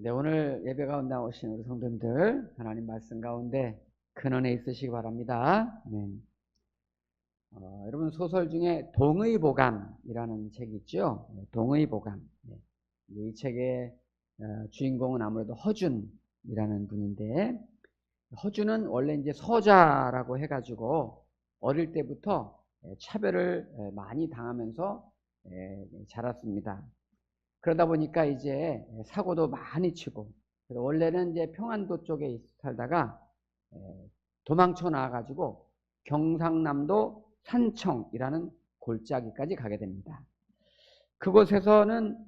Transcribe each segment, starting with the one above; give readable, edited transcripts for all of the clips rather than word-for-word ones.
네, 오늘 예배 가운데 오신 우리 성도님들 하나님 말씀 가운데 근원에 있으시기 바랍니다. 네. 여러분 소설 중에 동의보감이라는 책이 있죠. 동의보감. 네. 이 책의 주인공은 아무래도 허준이라는 분인데, 허준은 원래 이제 서자라고 해가지고 어릴 때부터 차별을 많이 당하면서 자랐습니다. 그러다 보니까 이제 사고도 많이 치고, 원래는 이제 평안도 쪽에 살다가 도망쳐 나와가지고 경상남도 산청이라는 골짜기까지 가게 됩니다. 그곳에서는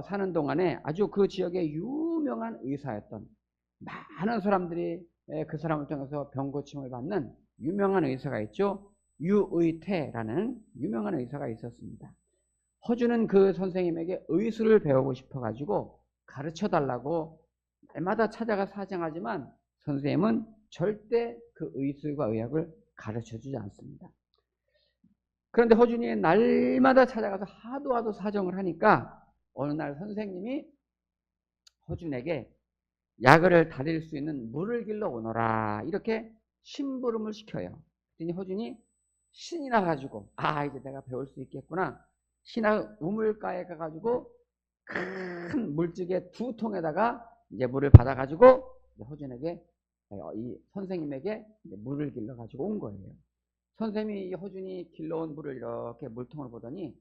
사는 동안에 아주 그 지역의 유명한 의사였던, 많은 사람들이 그 사람을 통해서 병고침을 받는 유명한 의사가 있죠. 유의태라는 유명한 의사가 있었습니다. 허준은 그 선생님에게 의술을 배우고 싶어가지고 가르쳐 달라고 날마다 찾아가 사정하지만 선생님은 절대 그 의술과 의학을 가르쳐 주지 않습니다. 그런데 허준이 날마다 찾아가서 하도 사정을 하니까 어느 날 선생님이 허준에게 약을 다릴 수 있는 물을 길러 오너라, 이렇게 심부름을 시켜요. 그랬더니 허준이 신이 나가지고 이제 내가 배울 수 있겠구나, 신화 우물가에 가가지고 큰 물집게 2통에다가 이제 물을 받아가지고 허준에게, 이 선생님에게 물을 길러 가지고 온 거예요. 선생님이 허준이 길러온 물을 이렇게 물통을 보더니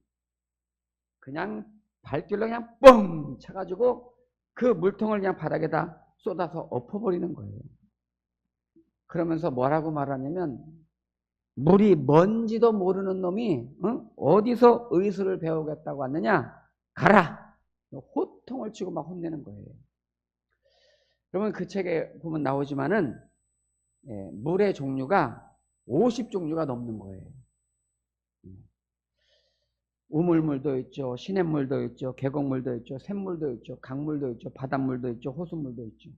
그냥 발길로 그냥 뻥 차가지고 그 물통을 그냥 바닥에다 쏟아서 엎어버리는 거예요. 그러면서 뭐라고 말하냐면, 물이 뭔지도 모르는 놈이 어디서 의술을 배우겠다고 왔느냐, 가라, 호통을 치고 막 혼내는 거예요. 그러면 그 책에 보면 나오지만은 물의 종류가 50종류가 넘는 거예요. 우물물도 있죠, 시냇물도 있죠, 계곡물도 있죠, 샘물도 있죠, 강물도 있죠, 바닷물도 있죠, 호수물도 있죠.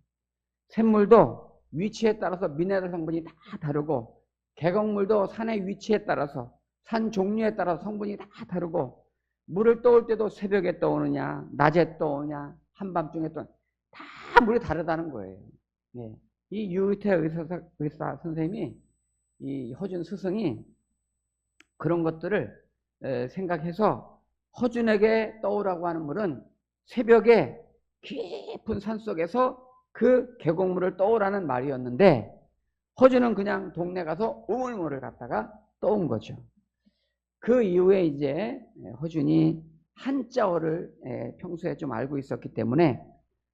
샘물도 위치에 따라서 미네랄 성분이 다 다르고, 계곡물도 산의 위치에 따라서, 산 종류에 따라서 성분이 다 다르고, 물을 떠올 때도 새벽에 떠오느냐, 낮에 떠오냐, 한밤중에 떠오느냐, 다 물이 다르다는 거예요. 네. 이 유의태 의사 선생님이, 이 허준 스승이 그런 것들을 생각해서 허준에게 떠오라고 하는 물은 새벽에 깊은 산속에서 그 계곡물을 떠오라는 말이었는데, 허준은 그냥 동네 가서 우물물을 갖다가 떠온 거죠. 그 이후에 이제 허준이 한자어를 평소에 좀 알고 있었기 때문에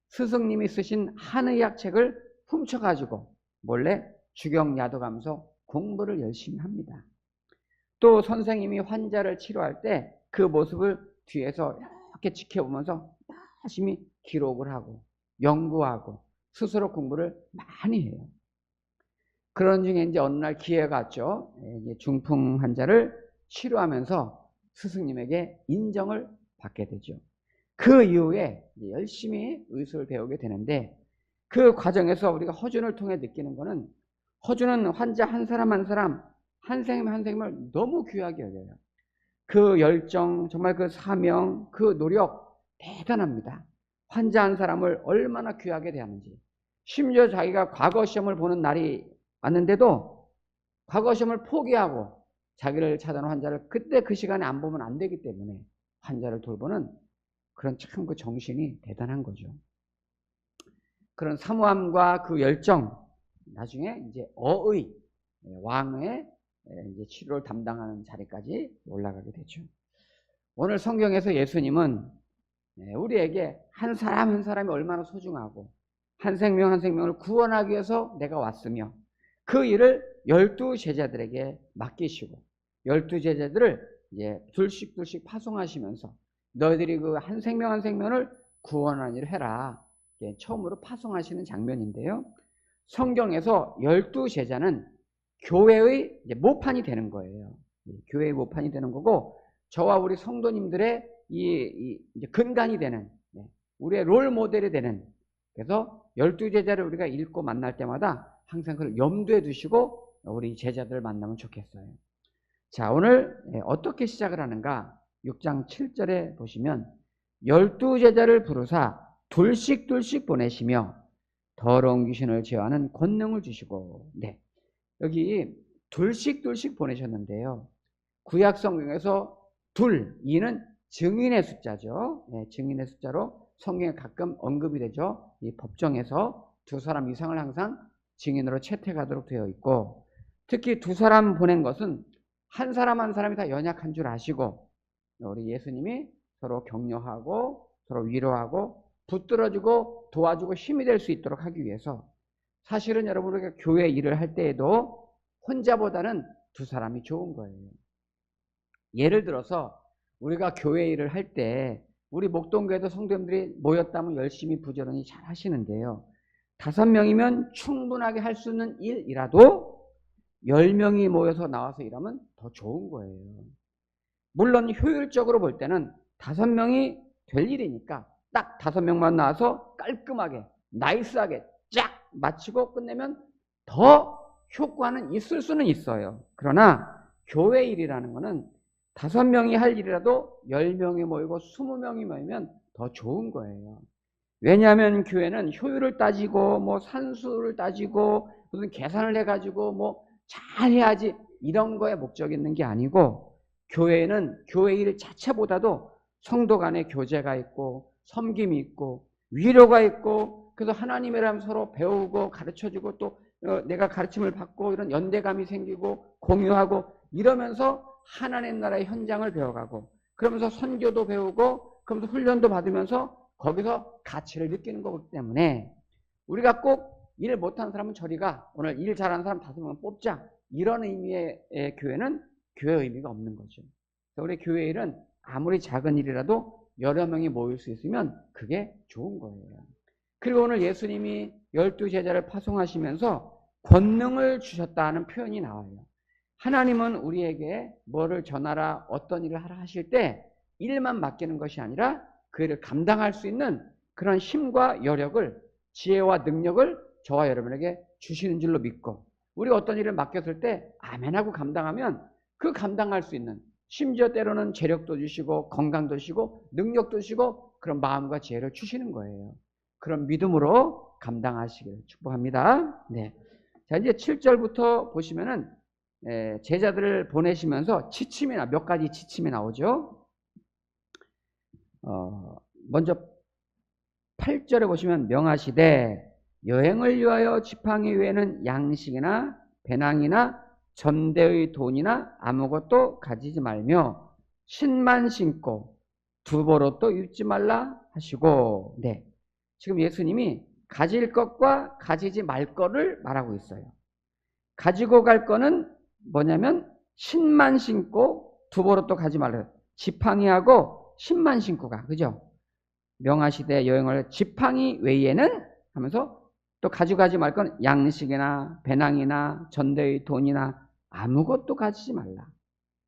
스승님이 쓰신 한의학 책을 훔쳐가지고 몰래 주경야독하면서 공부를 열심히 합니다. 또 선생님이 환자를 치료할 때 그 모습을 뒤에서 이렇게 지켜보면서 열심히 기록을 하고 연구하고 스스로 공부를 많이 해요. 그런 중에 이제 어느 날 기회가 왔죠. 중풍 환자를 치료하면서 스승님에게 인정을 받게 되죠. 그 이후에 열심히 의술을 배우게 되는데, 그 과정에서 우리가 허준을 통해 느끼는 거는, 허준은 환자 한 사람 한 사람, 한 생명 한 생명을 너무 귀하게 여겨요. 그 열정, 정말 그 사명, 그 노력 대단합니다. 환자 한 사람을 얼마나 귀하게 대하는지. 심지어 자기가 과거 시험을 보는 날이 왔는데도 과거 시험을 포기하고 자기를 찾아오는 환자를 그때 그 시간에 안 보면 안 되기 때문에 환자를 돌보는 그런 참 그 정신이 대단한 거죠. 그런 사모함과 그 열정, 나중에 이제 어의, 왕의 이제 치료를 담당하는 자리까지 올라가게 되죠. 오늘 성경에서 예수님은 우리에게 한 사람 한 사람이 얼마나 소중하고, 한 생명 한 생명을 구원하기 위해서 내가 왔으며, 그 일을 12제자들에게 맡기시고 12제자들을 이제 둘씩 파송하시면서 너희들이 그 한 생명 한 생명을 구원하는 일을 해라, 처음으로 파송하시는 장면인데요. 성경에서 12제자는 교회의 모판이 되는 거예요. 교회의 모판이 되는 거고, 저와 우리 성도님들의 이제 근간이 되는, 우리의 롤 모델이 되는, 그래서 12제자를 우리가 읽고 만날 때마다 항상 그걸 염두에 두시고 우리 제자들을 만나면 좋겠어요. 자, 오늘 어떻게 시작을 하는가? 6장 7절에 보시면 12제자를 부르사 둘씩 보내시며 더러운 귀신을 제어하는 권능을 주시고. 네, 여기 둘씩 보내셨는데요. 구약 성경에서 둘, 이는 증인의 숫자죠. 네, 증인의 숫자로 성경에 가끔 언급이 되죠. 이 법정에서 두 사람 이상을 항상 증인으로 채택하도록 되어 있고, 특히 두 사람 보낸 것은 한 사람 한 사람이 다 연약한 줄 아시고, 우리 예수님이 서로 격려하고 서로 위로하고 붙들어주고 도와주고 힘이 될 수 있도록 하기 위해서, 사실은 여러분 우리가 교회 일을 할 때에도 혼자보다는 두 사람이 좋은 거예요. 예를 들어서 우리가 교회 일을 할 때 우리 목동교회도 성도님들이 모였다면 열심히 부지런히 잘 하시는데요. 5명이면 충분하게 할 수 있는 일이라도 10명이 모여서 나와서 일하면 더 좋은 거예요. 물론 효율적으로 볼 때는 5명이 될 일이니까 딱 5명만 나와서 깔끔하게 나이스하게 쫙 마치고 끝내면 더 효과는 있을 수는 있어요. 그러나 교회 일이라는 거는 5명이 할 일이라도 10명이 모이고 20명이 모이면 더 좋은 거예요. 왜냐하면 교회는 효율을 따지고 뭐 산수를 따지고 무슨 계산을 해가지고 뭐 잘해야지 이런 거에 목적이 있는 게 아니고, 교회는 교회 일 자체보다도 성도 간에 교제가 있고 섬김이 있고 위로가 있고, 그래서 하나님이랑 서로 배우고 가르쳐주고 또 내가 가르침을 받고 이런 연대감이 생기고 공유하고 이러면서 하나님 나라의 현장을 배워가고, 그러면서 선교도 배우고 그러면서 훈련도 받으면서 거기서 가치를 느끼는 거기 때문에, 우리가 꼭 일 못하는 사람은 저리 가, 오늘 일 잘하는 사람 5명 뽑자, 이런 의미의 교회는 교회 의미가 없는 거죠. 우리 교회 일은 아무리 작은 일이라도 여러 명이 모일 수 있으면 그게 좋은 거예요. 그리고 오늘 예수님이 12제자를 파송하시면서 권능을 주셨다는 표현이 나와요. 하나님은 우리에게 뭐를 전하라, 어떤 일을 하라 하실 때 일만 맡기는 것이 아니라 그 일을 감당할 수 있는 그런 힘과 여력을, 지혜와 능력을 저와 여러분에게 주시는 줄로 믿고, 우리가 어떤 일을 맡겼을 때 아멘하고 감당하면 그 감당할 수 있는, 심지어 때로는 재력도 주시고 건강도 주시고 능력도 주시고 그런 마음과 지혜를 주시는 거예요. 그런 믿음으로 감당하시기를 축복합니다. 네. 자, 이제 7절부터 보시면은 제자들을 보내시면서 지침이나 몇 가지 지침이 나오죠. 먼저 8절에 보시면 명하시되 여행을 위하여 지팡이 외에는 양식이나 배낭이나 전대의 돈이나 아무것도 가지지 말며 신만 신고 두보로또 입지 말라 하시고. 네, 지금 예수님이 가질 것과 가지지 말 거를 말하고 있어요. 가지고 갈 거는 뭐냐면 신만 신고 두보로또 가지 말라. 지팡이하고 신만 신고 가. 그죠? 명하시되 여행을 지팡이 외에는 하면서 또 가져가지 말 건 양식이나 배낭이나 전대의 돈이나 아무것도 가지지 말라.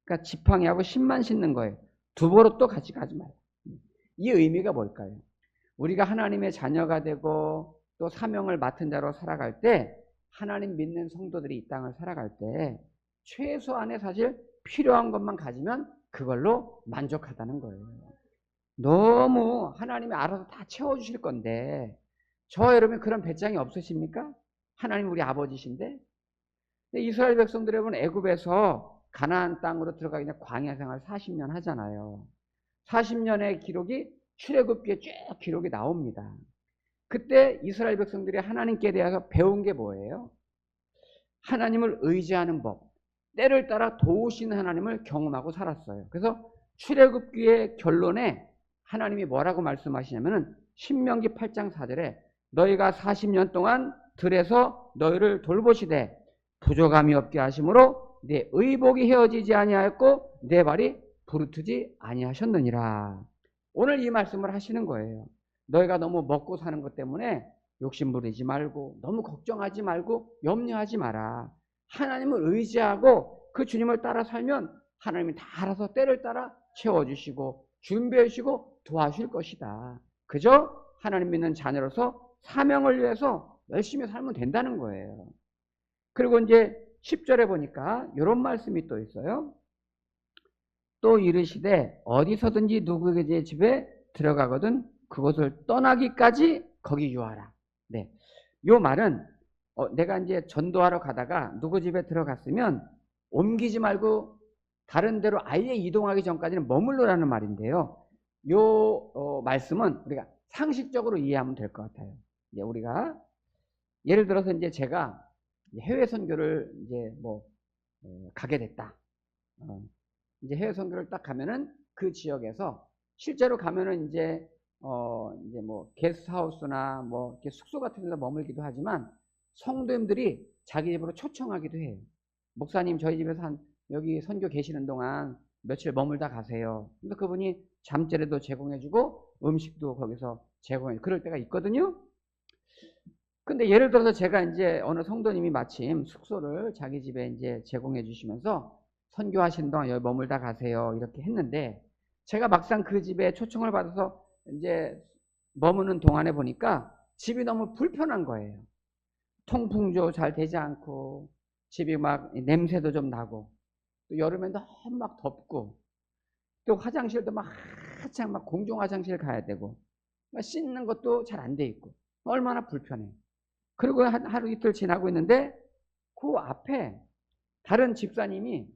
그러니까 지팡이하고 신만 신는 거예요. 두보로또 가져가지 말라. 이 의미가 뭘까요? 우리가 하나님의 자녀가 되고 또 사명을 맡은 자로 살아갈 때, 하나님 믿는 성도들이 이 땅을 살아갈 때 최소한의 사실 필요한 것만 가지면 그걸로 만족하다는 거예요. 너무 하나님이 알아서 다 채워주실 건데, 저 여러분 그런 배짱이 없으십니까? 하나님 우리 아버지신데. 이스라엘 백성들 여러분 애굽에서 가나안 땅으로 들어가기 전에 광야 생활 40년 하잖아요. 40년의 기록이 출애굽기에 쭉 기록이 나옵니다. 그때 이스라엘 백성들이 하나님께 대해서 배운 게 뭐예요? 하나님을 의지하는 법, 때를 따라 도우시는 하나님을 경험하고 살았어요. 그래서 출애굽기의 결론에 하나님이 뭐라고 말씀하시냐면은 신명기 8장 4절에 너희가 40년 동안 들에서 너희를 돌보시되 부족함이 없게 하심으로 내 의복이 헤어지지 아니하였고 내 발이 부르트지 아니하셨느니라. 오늘 이 말씀을 하시는 거예요. 너희가 너무 먹고 사는 것 때문에 욕심 부리지 말고 너무 걱정하지 말고 염려하지 마라. 하나님을 의지하고 그 주님을 따라 살면 하나님이 다 알아서 때를 따라 채워주시고 준비해 주시고 도와줄 것이다. 그저 하나님 믿는 자녀로서 사명을 위해서 열심히 살면 된다는 거예요. 그리고 이제 10절에 보니까 이런 말씀이 또 있어요. 또 이르시되 어디서든지 누구의 집에 들어가거든 그것을 떠나기까지 거기 유하라. 네. 요 말은 내가 이제 전도하러 가다가 누구 집에 들어갔으면 옮기지 말고 다른 데로 아예 이동하기 전까지는 머물러라는 말인데요. 요 말씀은 우리가 상식적으로 이해하면 될 것 같아요. 이제 우리가 예를 들어서 이제 제가 해외 선교를 이제 가게 됐다. 이제 해외 선교를 딱 가면은 그 지역에서 실제로 가면은 이제 게스트하우스나 이렇게 숙소 같은 데서 머물기도 하지만 성도님들이 자기 집으로 초청하기도 해요. 목사님 저희 집에서 여기 선교 계시는 동안 며칠 머물다 가세요. 근데 그분이 잠자리도 제공해주고 음식도 거기서 제공해. 그럴 때가 있거든요. 근데 예를 들어서 제가 이제 어느 성도님이 마침 숙소를 자기 집에 이제 제공해 주시면서 선교하신 동안 여기 머물다 가세요. 이렇게 했는데 제가 막상 그 집에 초청을 받아서 이제 머무는 동안에 보니까 집이 너무 불편한 거예요. 통풍조 잘 되지 않고 집이 막 냄새도 좀 나고 또 여름엔 너무 막 덥고 또 화장실도 막 한창 막 공중 화장실 가야 되고 씻는 것도 잘 안 돼 있고 얼마나 불편해. 그리고 하루 이틀 지나고 있는데 그 앞에 다른 집사님이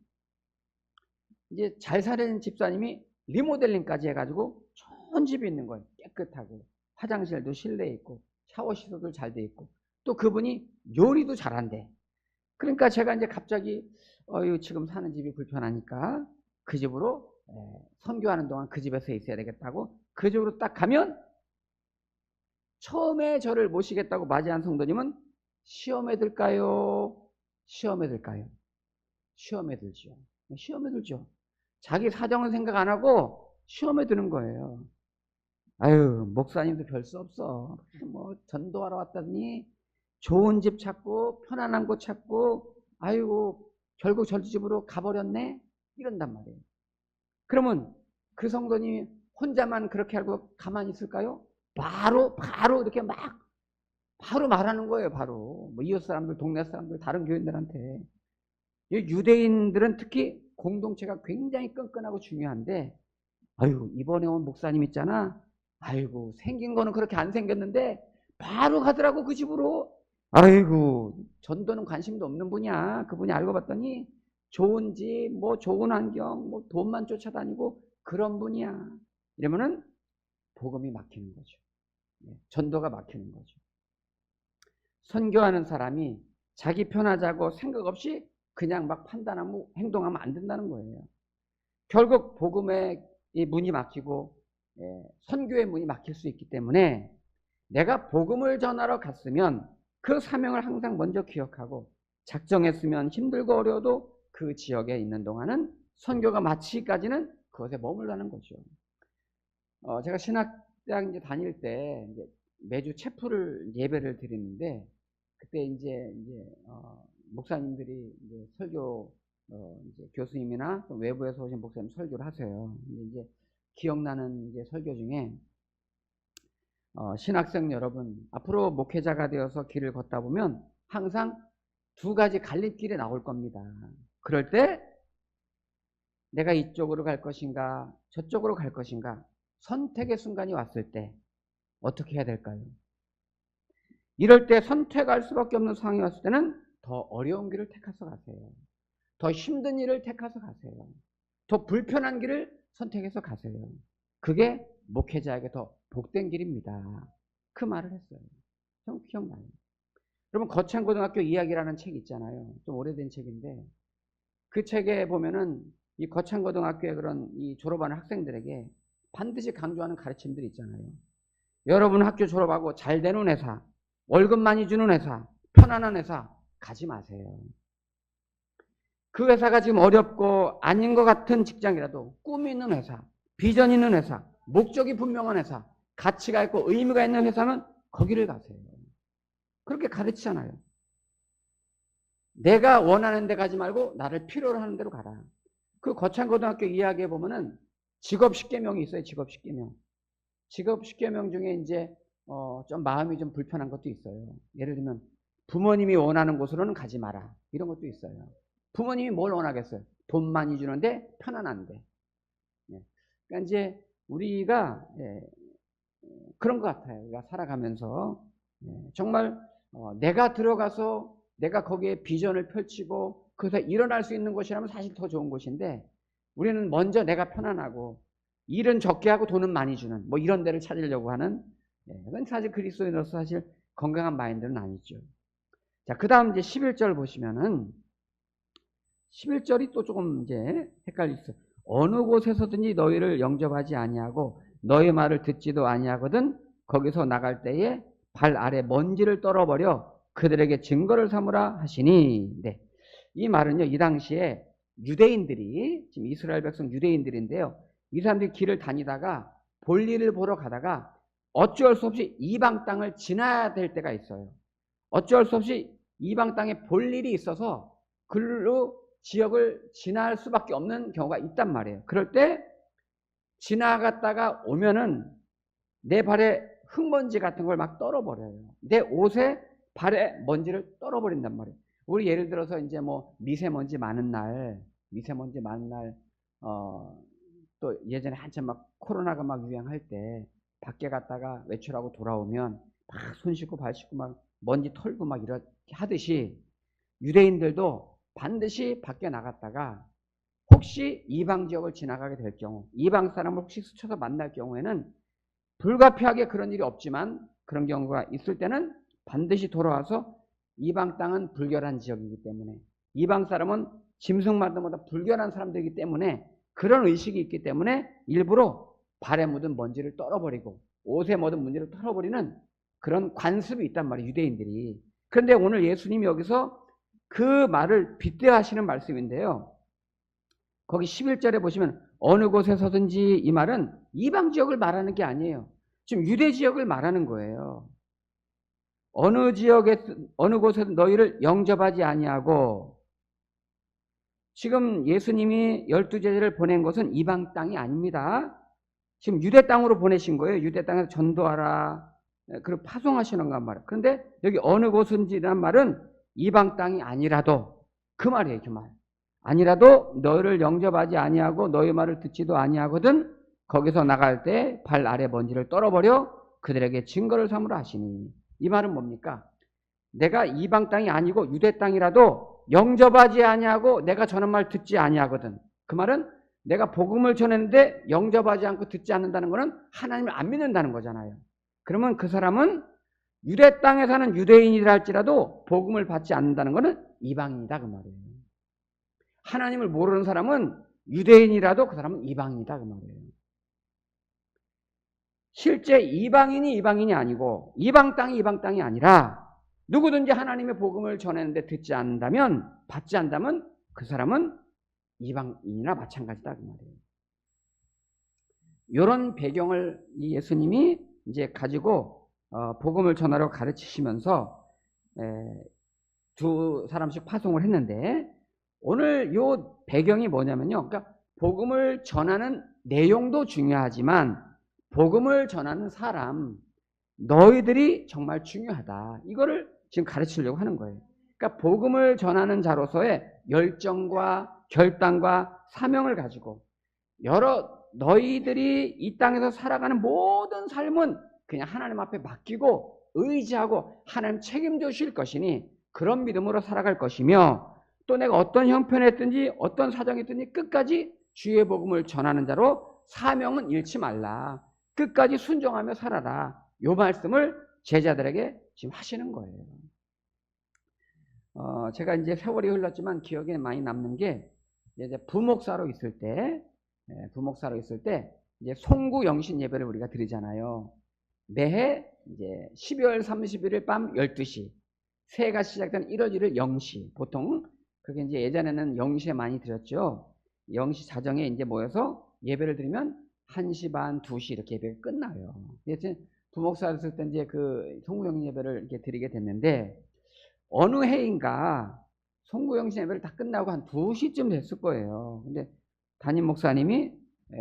이제 잘 사는 집사님이 리모델링까지 해가지고 좋은 집이 있는 거예요. 깨끗하고 화장실도 실내에 있고 샤워 시설도 잘 돼 있고 또 그분이 요리도 잘한대. 그러니까 제가 이제 갑자기 지금 사는 집이 불편하니까 그 집으로 선교하는 동안 그 집에서 있어야 되겠다고 그 집으로 딱 가면 처음에 저를 모시겠다고 맞이한 성도님은 시험에 들까요? 시험에 들까요? 시험에 들죠. 시험에 들죠. 자기 사정은 생각 안 하고 시험에 드는 거예요. 아유, 목사님도 별 수 없어. 전도하러 왔더니 좋은 집 찾고 편안한 곳 찾고 아이고 결국 저 집으로 가버렸네? 이런단 말이에요. 그러면 그 성도님이 혼자만 그렇게 알고 가만히 있을까요? 바로 이렇게 바로 말하는 거예요. 바로 이웃 사람들, 동네 사람들, 다른 교인들한테. 유대인들은 특히 공동체가 굉장히 끈끈하고 중요한데, 아유 이번에 온 목사님 있잖아. 아이고 생긴 거는 그렇게 안 생겼는데 바로 가더라고 그 집으로. 아이고 전도는 관심도 없는 분이야. 그분이 알고 봤더니 좋은 집, 좋은 환경, 돈만 쫓아다니고 그런 분이야. 이러면은 복음이 막히는 거죠. 전도가 막히는 거죠. 선교하는 사람이 자기 편하자고 생각 없이 그냥 막 판단하고 행동하면 안 된다는 거예요. 결국 복음의 이 문이 막히고 선교의 문이 막힐 수 있기 때문에 내가 복음을 전하러 갔으면 그 사명을 항상 먼저 기억하고 작정했으면 힘들고 어려워도 그 지역에 있는 동안은 선교가 마치기까지는 그것에 머물라는 거죠. 제가 신학대학 이제 다닐 때 이제 매주 체프를 예배를 드리는데 그때 이제 목사님들이 이제 설교 이제 교수님이나 외부에서 오신 목사님 설교를 하세요. 이제 기억나는 이제 설교 중에 신학생 여러분 앞으로 목회자가 되어서 길을 걷다 보면 항상 두 가지 갈림길에 나올 겁니다. 그럴 때 내가 이쪽으로 갈 것인가 저쪽으로 갈 것인가 선택의 순간이 왔을 때 어떻게 해야 될까요? 이럴 때 선택할 수밖에 없는 상황이 왔을 때는 더 어려운 길을 택해서 가세요. 더 힘든 일을 택해서 가세요. 더 불편한 길을 선택해서 가세요. 그게 목회자에게 더 복된 길입니다. 그 말을 했어요. 좀 기억나요. 여러분 거창고등학교 이야기라는 책 있잖아요. 좀 오래된 책인데 그 책에 보면은 이 거창고등학교의 그런 이 졸업하는 학생들에게 반드시 강조하는 가르침들이 있잖아요. 여러분 학교 졸업하고 잘 되는 회사, 월급 많이 주는 회사, 편안한 회사 가지 마세요. 그 회사가 지금 어렵고 아닌 것 같은 직장이라도 꿈이 있는 회사, 비전 있는 회사, 목적이 분명한 회사, 가치가 있고 의미가 있는 회사는 거기를 가세요. 그렇게 가르치잖아요. 내가 원하는 데 가지 말고 나를 필요로 하는 데로 가라. 그 거창고등학교 이야기에 보면은 직업 10계명이 있어요. 직업 10계명. 직업 10계명 중에 이제 좀 마음이 좀 불편한 것도 있어요. 예를 들면 부모님이 원하는 곳으로는 가지 마라. 이런 것도 있어요. 부모님이 뭘 원하겠어요? 돈 많이 주는데 편안한데. 그러니까 이제 우리가 그런 것 같아요. 우리가 살아가면서 정말 내가 들어가서 내가 거기에 비전을 펼치고 그래서 일어날 수 있는 곳이라면 사실 더 좋은 곳인데 우리는 먼저 내가 편안하고 일은 적게 하고 돈은 많이 주는 뭐 이런 데를 찾으려고 하는 그건 사실 그리스도인으로서 사실 건강한 마인드는 아니죠. 자, 그 다음 이제 11절 보시면은 11절이 또 조금 이제 헷갈릴 수 있어요. 어느 곳에서든지 너희를 영접하지 아니하고 너희 말을 듣지도 아니하거든 거기서 나갈 때에 발 아래 먼지를 떨어버려 그들에게 증거를 삼으라 하시니. 네. 이 말은요, 이 당시에 유대인들이, 지금 이스라엘 백성 유대인들인데요, 이 사람들이 길을 다니다가 볼일을 보러 가다가 어쩔 수 없이 이방 땅을 지나야 될 때가 있어요. 어쩔 수 없이 이방 땅에 볼 일이 있어서 그로 지역을 지날 수밖에 없는 경우가 있단 말이에요. 그럴 때 지나갔다가 오면은 내 발에 흙먼지 같은 걸 막 떨어버려요. 내 옷에 발에 먼지를 떨어버린단 말이에요. 우리 예를 들어서 이제 뭐 미세먼지 많은 날, 또 예전에 한참 막 코로나가 막 유행할 때 밖에 갔다가 외출하고 돌아오면 막 손 씻고 발 씻고 막 먼지 털고 막 이렇게 하듯이 유대인들도 반드시 밖에 나갔다가 혹시 이방 지역을 지나가게 될 경우, 이방 사람을 혹시 스쳐서 만날 경우에는 불가피하게 그런 일이 없지만 그런 경우가 있을 때는 반드시 돌아와서 이방 땅은 불결한 지역이기 때문에 이방 사람은 짐승마다보다 불결한 사람들이기 때문에 그런 의식이 있기 때문에 일부러 발에 묻은 먼지를 떨어버리고 옷에 묻은 먼지를 털어버리는 그런 관습이 있단 말이에요, 유대인들이. 그런데 오늘 예수님이 여기서 그 말을 빗대하시는 말씀인데요. 거기 11절에 보시면 어느 곳에서든지 이 말은 이방 지역을 말하는 게 아니에요. 지금 유대 지역을 말하는 거예요. 어느 지역에 어느 곳에서 너희를 영접하지 아니하고, 지금 예수님이 12제자를 보낸 것은 이방 땅이 아닙니다. 지금 유대 땅으로 보내신 거예요. 유대 땅에서 전도하라, 그리고 파송하시는 건 말이에요. 그런데 여기 어느 곳인지란 말은 이방 땅이 아니라도, 그 말이에요, 그 말. 아니라도 너희를 영접하지 아니하고 너희 말을 듣지도 아니하거든 거기서 나갈 때 발 아래 먼지를 떨어버려 그들에게 증거를 삼으라 하시니. 이 말은 뭡니까? 내가 이방 땅이 아니고 유대 땅이라도 영접하지 아니하고 내가 전한 말 듣지 아니하거든. 그 말은 내가 복음을 전했는데 영접하지 않고 듣지 않는다는 것은 하나님을 안 믿는다는 거잖아요. 그러면 그 사람은 유대 땅에 사는 유대인이라 할지라도 복음을 받지 않는다는 것은 이방인이다, 그 말이에요. 하나님을 모르는 사람은 유대인이라도 그 사람은 이방인이다, 그 말이에요. 실제 이방인이 아니고 이방 땅이 아니라 누구든지 하나님의 복음을 전했는데 듣지 않는다면, 받지 않는다면 그 사람은 이방인이나 마찬가지다, 그 말이에요. 이런 배경을 이 예수님이 이제 가지고 복음을 전하러 가르치시면서 두 사람씩 파송을 했는데, 오늘 요 배경이 뭐냐면요. 그러니까 복음을 전하는 내용도 중요하지만 복음을 전하는 사람, 너희들이 정말 중요하다. 이거를 지금 가르치려고 하는 거예요. 그러니까 복음을 전하는 자로서의 열정과 결단과 사명을 가지고 너희들이 이 땅에서 살아가는 모든 삶은 그냥 하나님 앞에 맡기고 의지하고 하나님 책임져 주실 것이니 그런 믿음으로 살아갈 것이며, 또 내가 어떤 형편에 있든지 어떤 사정이 있든지 끝까지 주의 복음을 전하는 자로 사명은 잃지 말라. 끝까지 순종하며 살아라. 이 말씀을 제자들에게 지금 하시는 거예요. 제가 이제 세월이 흘렀지만 기억에 많이 남는 게, 이제 부목사로 있을 때 이제 송구 영신 예배를 우리가 드리잖아요. 매해 이제 12월 31일 밤 12시, 새해가 시작된 1월 1일 0시, 보통 그게 이제 예전에는 0시에 많이 드렸죠. 0시 자정에 이제 모여서 예배를 드리면 1시 반, 2시 이렇게 예배가 끝나요. 그래서 부목사였을 때 이제 그 송구영신 예배를 이렇게 드리게 됐는데, 어느 해인가 송구영신 예배를 다 끝나고 한 2시쯤 됐을 거예요. 근데 담임 목사님이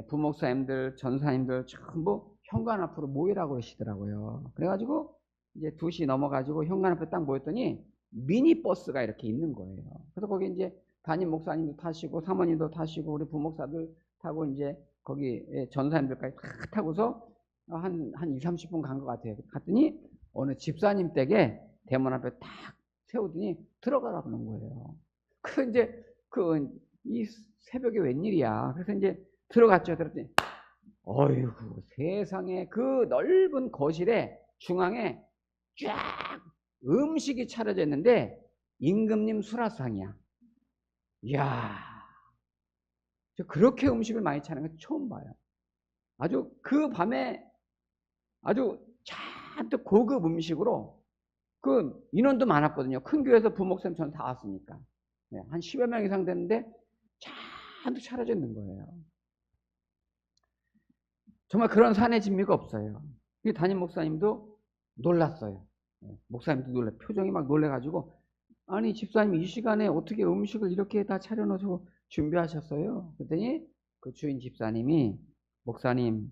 부목사님들, 전사님들 전부 현관 앞으로 모이라고 그러시더라고요. 그래가지고 이제 2시 넘어가지고 현관 앞에 딱 모였더니 미니버스가 이렇게 있는 거예요. 그래서 거기 이제 담임 목사님도 타시고 사모님도 타시고 우리 부목사들 타고 이제 거기 전사님들까지 다 타고서 한 2, 30분 간 것 같아요. 갔더니 어느 집사님 댁에 대문 앞에 딱 세우더니 들어가라 그러는 거예요. 그래서 이제 이 새벽에 웬일이야. 그래서 이제 들어갔죠. 그랬더니 어이구 세상에 그 넓은 거실에 중앙에 쫙 음식이 차려져 있는데 임금님 수라상이야. 이야, 저 그렇게 음식을 많이 차리는 건 처음 봐요. 아주 그 밤에 아주 잔뜩 고급 음식으로 그 인원도 많았거든요. 큰 교회에서 부목사님 전 다 왔으니까. 네, 한 10여 명 이상 됐는데 잔뜩 차려져 있는 거예요. 정말 그런 사내 진미가 없어요. 이 담임 목사님도 놀랐어요. 목사님도 놀래, 표정이 막 놀래가지고 아니 집사님 이 시간에 어떻게 음식을 이렇게 다 차려놓고 준비하셨어요? 그랬더니 그 주인 집사님이 목사님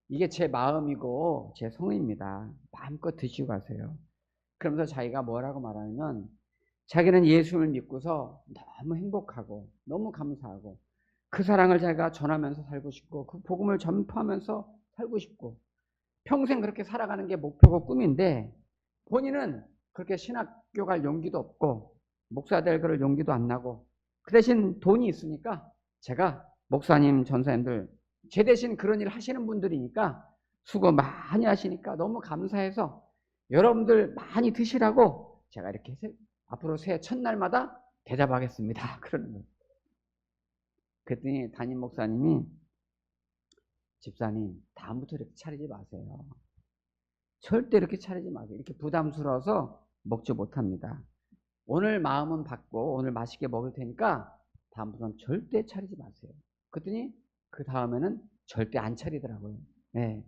이게 제 마음이고 제 성의입니다. 마음껏 드시고 가세요. 그러면서 자기가 뭐라고 말하냐면 자기는 예수를 믿고서 너무 행복하고 너무 감사하고 그 사랑을 자기가 전하면서 살고 싶고 그 복음을 전파하면서 살고 싶고 평생 그렇게 살아가는 게 목표고 꿈인데 본인은 그렇게 신학교 갈 용기도 없고 목사 될 그럴 용기도 안 나고 그 대신 돈이 있으니까 제가 목사님 전사님들 제 대신 그런 일 하시는 분들이니까 수고 많이 하시니까 너무 감사해서 여러분들 많이 드시라고 제가 이렇게 앞으로 새해 첫날마다 대접하겠습니다. 그러는 거예요. 그랬더니 담임 목사님이 집사님 다음부터 이렇게 차리지 마세요. 절대 이렇게 차리지 마세요. 이렇게 부담스러워서 먹지 못합니다. 오늘 마음은 받고 오늘 맛있게 먹을 테니까 다음부터는 절대 차리지 마세요. 그랬더니 그 다음에는 절대 안 차리더라고요. 네.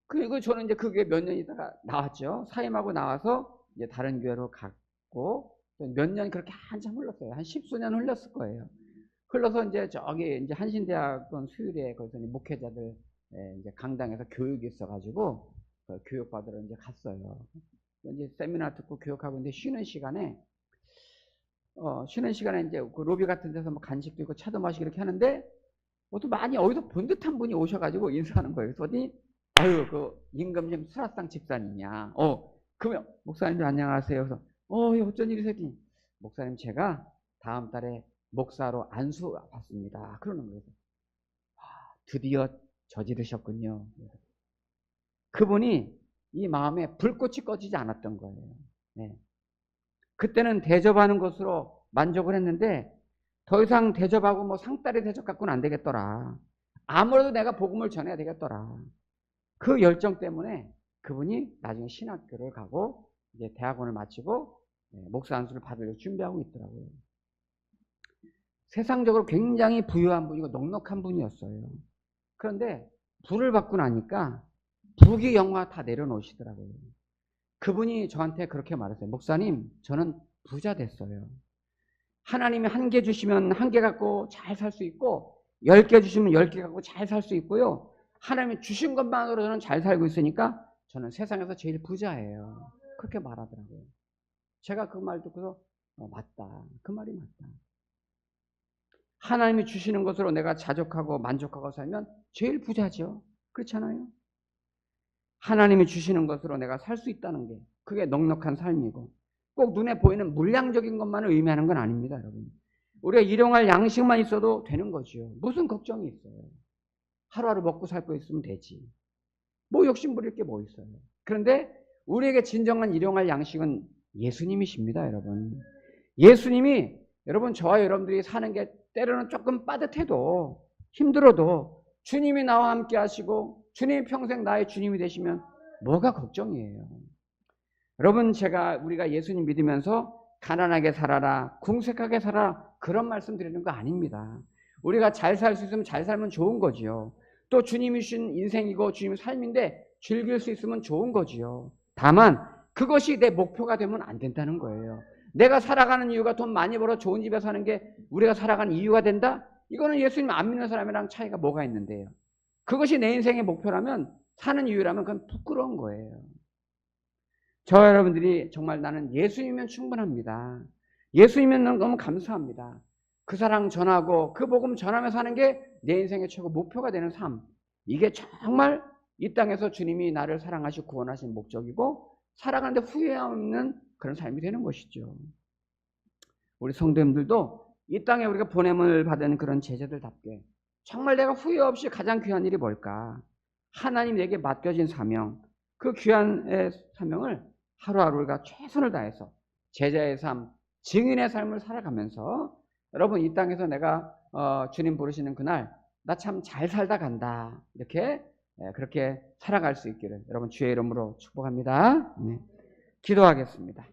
그리고 저는 이제 그게 몇 년 있다가 나왔죠. 사임하고 나와서 이제 다른 교회로 갔고 몇 년 그렇게 한참 흘렀어요. 한 10수년 흘렀을 거예요. 흘러서 이제 저기 이제 한신대학원 수유리에 거기서 목회자들 이제 강당에서 교육이 있어가지고 교육 받으러 이제 갔어요. 이제 세미나 듣고 교육하고 있는데 쉬는 시간에 이제 그 로비 같은 데서 뭐 간식도 있고 차도 마시고 이렇게 하는데 또 많이 어디서 본 듯한 분이 오셔가지고 인사하는 거예요. 그래서 아유 그 임금님 수라상 집사님이야. 그러면 목사님들 안녕하세요. 그래서 어쩐 일이세요? 목사님 제가 다음 달에 목사로 안수 받습니다. 그러는 거예요. 드디어 저지르셨군요. 그분이 이 마음에 불꽃이 꺼지지 않았던 거예요. 네. 그때는 대접하는 것으로 만족을 했는데 더 이상 대접하고 뭐 상다리 대접 갖고는 안 되겠더라. 아무래도 내가 복음을 전해야 되겠더라. 그 열정 때문에 그분이 나중에 신학교를 가고 이제 대학원을 마치고 목사 안수를 받으려고 준비하고 있더라고요. 세상적으로 굉장히 부유한 분이고 넉넉한 분이었어요. 그런데 불을 받고 나니까 부귀 영화 다 내려놓으시더라고요. 그분이 저한테 그렇게 말했어요. 목사님, 저는 부자 됐어요. 하나님이 1개 주시면 1개 갖고 잘 살 수 있고 10개 주시면 10개 갖고 잘 살 수 있고요. 하나님이 주신 것만으로 저는 잘 살고 있으니까 저는 세상에서 제일 부자예요. 그렇게 말하더라고요. 제가 그 말 듣고서 맞다. 그 말이 맞다. 하나님이 주시는 것으로 내가 자족하고 만족하고 살면 제일 부자죠. 그렇잖아요. 하나님이 주시는 것으로 내가 살 수 있다는 게 그게 넉넉한 삶이고 꼭 눈에 보이는 물량적인 것만을 의미하는 건 아닙니다. 여러분. 우리가 일용할 양식만 있어도 되는 거죠. 무슨 걱정이 있어요. 하루하루 먹고 살 거 있으면 되지. 뭐 욕심 부릴 게 뭐 있어요. 그런데 우리에게 진정한 일용할 양식은 예수님이십니다. 여러분. 예수님이 여러분 저와 여러분들이 사는 게 때로는 조금 빠듯해도 힘들어도 주님이 나와 함께 하시고 주님이 평생 나의 주님이 되시면 뭐가 걱정이에요. 여러분 우리가 예수님 믿으면서 가난하게 살아라 궁색하게 살아라 그런 말씀 드리는 거 아닙니다. 우리가 잘 살 수 있으면 잘 살면 좋은 거지요. 또 주님이 주신 인생이고 주님의 삶인데 즐길 수 있으면 좋은 거지요. 다만 그것이 내 목표가 되면 안 된다는 거예요. 내가 살아가는 이유가 돈 많이 벌어 좋은 집에 사는 게 우리가 살아가는 이유가 된다? 이거는 예수님 안 믿는 사람이랑 차이가 뭐가 있는데요. 그것이 내 인생의 목표라면 사는 이유라면 그건 부끄러운 거예요. 저와 여러분들이 정말 나는 예수님이면 충분합니다. 예수님이면 너무 감사합니다. 그 사랑 전하고 그 복음 전하며 사는 게 내 인생의 최고 목표가 되는 삶. 이게 정말 이 땅에서 주님이 나를 사랑하시고 구원하신 목적이고 살아가는데 후회 없는 그런 삶이 되는 것이죠. 우리 성도님들도 이 땅에 우리가 보냄을 받은 그런 제자들답게 정말 내가 후회 없이 가장 귀한 일이 뭘까? 하나님 내게 맡겨진 사명, 그 귀한 사명을 하루하루 우리가 최선을 다해서 제자의 삶, 증인의 삶을 살아가면서 여러분 이 땅에서 내가 주님 부르시는 그날 나 참 잘 살다 간다. 이렇게 그렇게 살아갈 수 있기를 여러분 주의 이름으로 축복합니다. 네. 기도하겠습니다.